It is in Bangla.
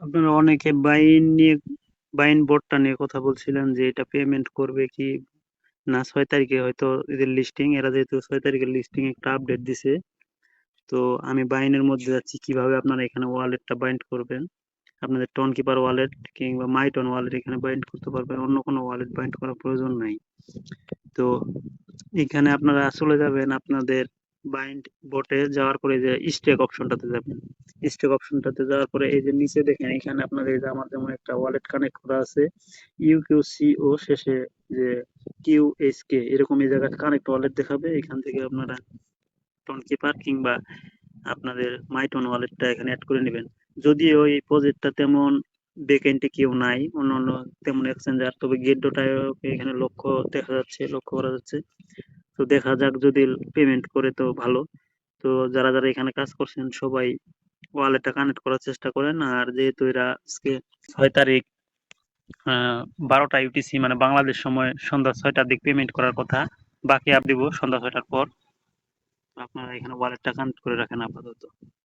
আপনারা অনেকে বাইন বোর্ডটা নিয়ে কথা বলছিলেন যে এটা পেমেন্ট করবে কি না। 6 তারিখে হয়তো এদের লিস্টিং, এরা যেহেতু 6 তারিখের লিস্টিং একটা আপডেট দিছে। তো আমি বাইনের মধ্যে যাচ্ছি কিভাবে আপনারা এখানে ওয়ালেটটা বাইন্ড করবেন। আপনাদের টন কিপার ওয়ালেট কিংবা মাইটন ওয়ালেট এখানে বাইন্ড করতে পারবেন, অন্য কোনো ওয়ালেট বাইন্ড করার প্রয়োজন নাই। তো এখানে আপনারা চলে যাবেন আপনাদের বাইন্ড বটে, যাওয়ার পরে যে স্টেক অপশনটাতে যাবেন। স্টেক অপশনটাতে যাওয়ার পরে এই যে নিচে দেখেন এখানে আপনাদের এই যে আমার যেমন একটা ওয়ালেট কানেক্ট করা আছে, ইউকিউসিও শেষে যে কিউএসকে এরকম এই জায়গায় কানেক্ট ওয়ালেট দেখাবে। এখান থেকে আপনারা টন কিপার কিংবা আপনাদের মাইটন ওয়ালেটটা এখানে অ্যাড করে নেবেন। যদিও এই প্রজেক্টটা তেমন ব্যাকএন্ডে কেউ নাই, অন্যান্য তেমন এক্সচেঞ্জার, তবে গেটডটায় এখানে লক্ষ্য করা যাচ্ছে। তো দেখা যাক, যদি পেমেন্ট করে তো ভালো। তো যারা যারা এখানে কাজ করছেন সবাই ওয়ালেটটা কানেক্ট করার চেষ্টা করেন। আর যেহেতু এরা আজকে 6 তারিখ 12টা ইউটিসি মানে বাংলাদেশ সময় সন্ধ্যা 6টার দিক পেমেন্ট করার কথা, বাকি আপ দিব সন্ধ্যা 6টার পর। তো আপনারা এখানে ওয়ালেটটা কানেক্ট করে রাখেন আপাতত।